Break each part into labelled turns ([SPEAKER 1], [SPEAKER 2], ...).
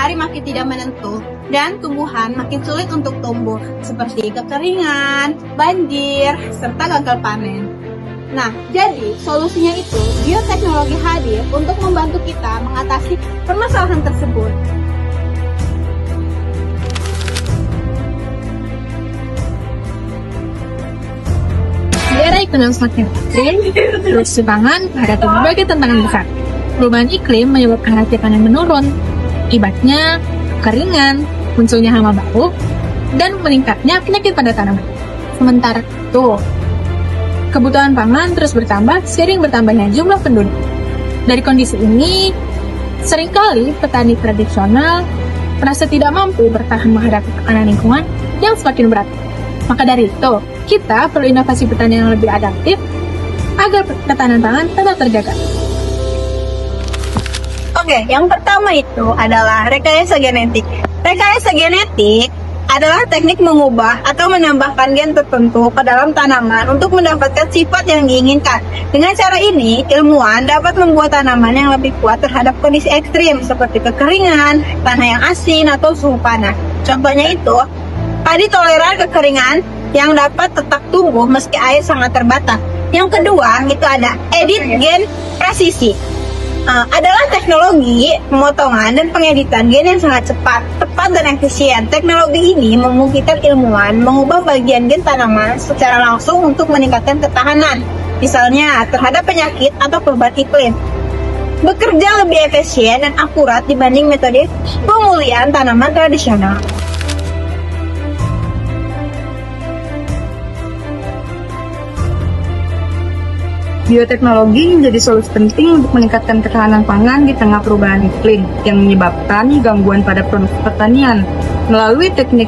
[SPEAKER 1] hari makin tidak menentu dan tumbuhan makin sulit untuk tumbuh, seperti kekeringan, banjir, serta gagal panen. Nah, jadi solusinya itu bioteknologi hadir untuk membantu kita mengatasi permasalahan tersebut.
[SPEAKER 2] Di era ekonomi semakin ekstrim, produksi pangan menghadapi berbagai tantangan besar. Perubahan iklim menyebabkan hasil panen menurun. Akibatnya, kekeringan, munculnya hama baru, dan meningkatnya penyakit pada tanaman. Sementara itu, kebutuhan pangan terus bertambah seiring bertambahnya jumlah penduduk. Dari kondisi ini, seringkali petani tradisional merasa tidak mampu bertahan menghadapi tekanan lingkungan yang semakin berat. Maka dari itu, kita perlu inovasi pertanian yang lebih adaptif agar ketahanan pangan tetap terjaga.
[SPEAKER 1] Oke, yang pertama itu adalah rekayasa genetik. Rekayasa genetik adalah teknik mengubah atau menambahkan gen tertentu ke dalam tanaman untuk mendapatkan sifat yang diinginkan. Dengan cara ini, ilmuwan dapat membuat tanaman yang lebih kuat terhadap kondisi ekstrim seperti kekeringan, tanah yang asin, atau suhu panas. Contohnya itu, padi toleran kekeringan yang dapat tetap tumbuh meski air sangat terbatas. Yang kedua, itu ada edit gen presisi. Adalah teknologi pemotongan dan pengeditan gen yang sangat cepat, tepat, dan efisien. Teknologi ini memungkinkan ilmuwan mengubah bagian gen tanaman secara langsung untuk meningkatkan ketahanan, misalnya terhadap penyakit atau perubahan iklim. Bekerja lebih efisien dan akurat dibanding metode pemulihan tanaman tradisional.
[SPEAKER 3] Bioteknologi menjadi solusi penting untuk meningkatkan ketahanan pangan di tengah perubahan iklim yang menyebabkan gangguan pada produksi pertanian. Melalui teknik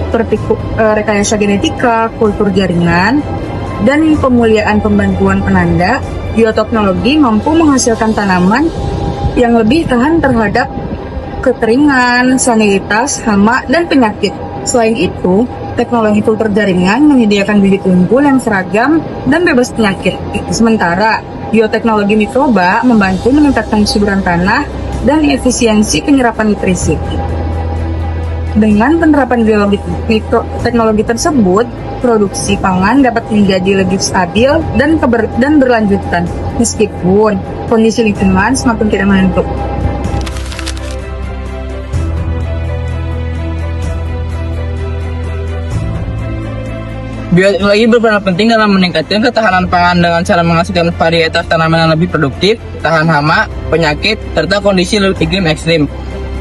[SPEAKER 3] seperti rekayasa genetika, kultur jaringan, dan pemulihaan pembantuan penanda, bioteknologi mampu menghasilkan tanaman yang lebih tahan terhadap kekeringan, salinitas, hama, dan penyakit. Selain itu, teknologi filter jaringan menyediakan bibit unggul yang seragam dan bebas penyakit. Sementara, bioteknologi mikroba membantu meningkatkan kesuburan tanah dan efisiensi penyerapan nutrisi. Dengan penerapan teknologi tersebut, produksi pangan dapat menjadi lebih stabil dan berlanjutan, meskipun kondisi lingkungan semakin tidak menentu.
[SPEAKER 4] Bioteknologi berperan penting dalam meningkatkan ketahanan pangan dengan cara menghasilkan varietas tanaman yang lebih produktif, tahan hama, penyakit, serta kondisi iklim ekstrim.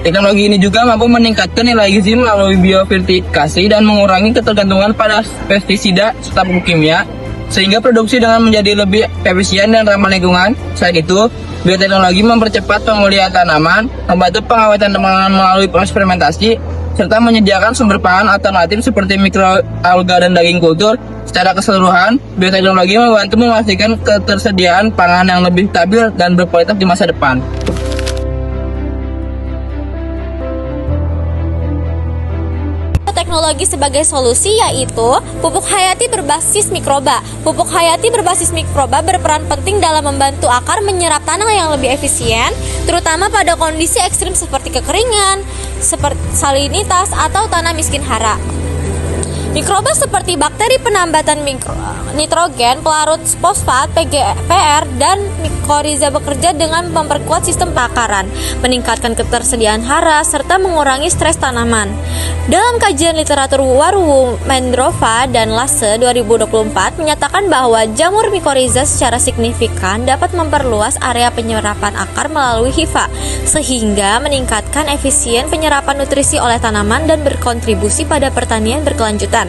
[SPEAKER 4] Teknologi ini juga mampu meningkatkan nilai gizi melalui biovertifikasi dan mengurangi ketergantungan pada pestisida serta pupuk kimia, sehingga produksi dengan menjadi lebih efisien dan ramah lingkungan. Selain itu, bioteknologi mempercepat pemulihan tanaman, membantu pengawetan tanaman melalui eksperimentasi, serta menyediakan sumber pangan alternatif seperti mikroalga dan daging kultur. Secara keseluruhan, bioteknologi membantu memastikan ketersediaan pangan yang lebih stabil dan berkualitas di masa depan.
[SPEAKER 5] Teknologi sebagai solusi yaitu pupuk hayati berbasis mikroba. Pupuk hayati berbasis mikroba berperan penting dalam membantu akar menyerap tanah yang lebih efisien, terutama pada kondisi ekstrim seperti kekeringan, seperti salinitas atau tanah miskin hara. Mikroba seperti bakteri penambatan nitrogen, pelarut fosfat, PGPR, dan mikoriza bekerja dengan memperkuat sistem pakaran, meningkatkan ketersediaan hara, serta mengurangi stres tanaman. Dalam kajian literatur Warwu Mendrova dan Lasse 2024 menyatakan bahwa jamur mikoriza secara signifikan dapat memperluas area penyerapan akar melalui hifa, sehingga meningkatkan efisien penyerapan nutrisi oleh tanaman dan berkontribusi pada pertanian berkelanjutan.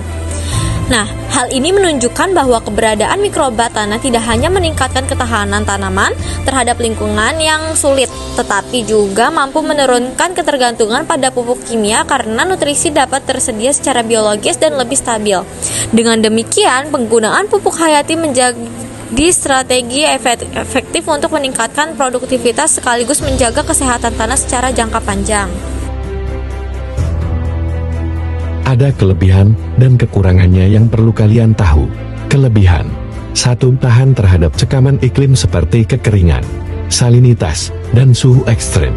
[SPEAKER 5] Nah, hal ini menunjukkan bahwa keberadaan mikroba tanah tidak hanya meningkatkan ketahanan tanaman terhadap lingkungan yang sulit, tetapi juga mampu menurunkan ketergantungan pada pupuk kimia karena nutrisi dapat tersedia secara biologis dan lebih stabil. Dengan demikian, penggunaan pupuk hayati menjadi strategi efektif untuk meningkatkan produktivitas sekaligus menjaga kesehatan tanah secara jangka panjang.
[SPEAKER 6] Ada kelebihan dan kekurangannya yang perlu kalian tahu. Kelebihan: 1. Tahan terhadap cekaman iklim seperti kekeringan, salinitas, dan suhu ekstrem.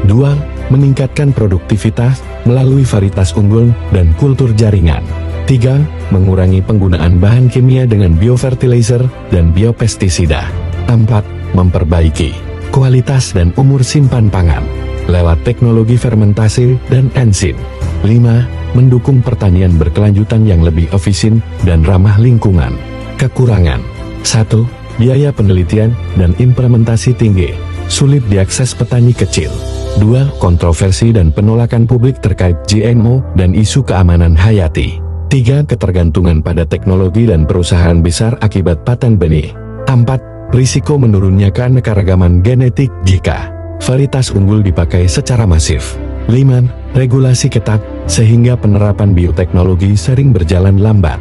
[SPEAKER 6] 2. meningkatkan produktivitas melalui varietas unggul dan kultur jaringan. 3. Mengurangi penggunaan bahan kimia dengan biofertilizer dan biopestisida. 4. Memperbaiki kualitas dan umur simpan pangan lewat teknologi fermentasi dan enzim. 5. Mendukung pertanian berkelanjutan yang lebih efisien dan ramah lingkungan. Kekurangan: 1. Biaya penelitian dan implementasi tinggi, sulit diakses petani kecil. 2. Kontroversi dan penolakan publik terkait GMO dan isu keamanan hayati. 3. Ketergantungan pada teknologi dan perusahaan besar akibat paten benih. 4. Risiko menurunnya keanekaragaman genetik jika varietas unggul dipakai secara masif. 5. Regulasi ketat, sehingga penerapan bioteknologi sering berjalan lambat.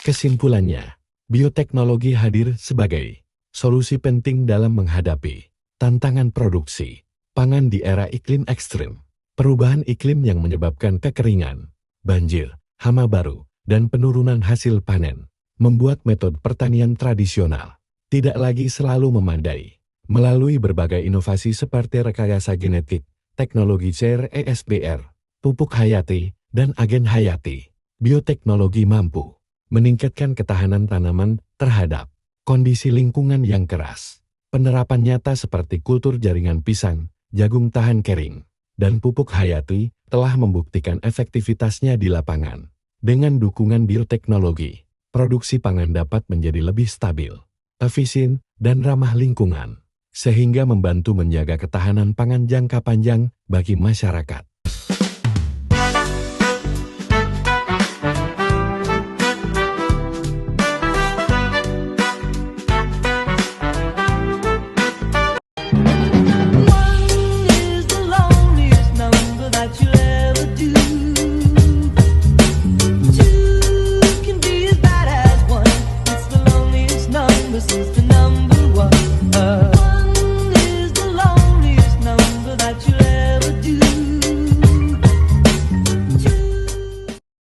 [SPEAKER 6] Kesimpulannya, bioteknologi hadir sebagai solusi penting dalam menghadapi tantangan produksi pangan di era iklim ekstrim. Perubahan iklim yang menyebabkan kekeringan, banjir, hama baru, dan penurunan hasil panen membuat metode pertanian tradisional tidak lagi selalu memadai. Melalui berbagai inovasi seperti rekayasa genetik, teknologi CRISPR, pupuk hayati, dan agen hayati, bioteknologi mampu meningkatkan ketahanan tanaman terhadap kondisi lingkungan yang keras. Penerapan nyata seperti kultur jaringan pisang, jagung tahan kering, dan pupuk hayati telah membuktikan efektivitasnya di lapangan. Dengan dukungan bioteknologi, produksi pangan dapat menjadi lebih stabil, efisien, dan ramah lingkungan, sehingga membantu menjaga ketahanan pangan jangka panjang bagi masyarakat.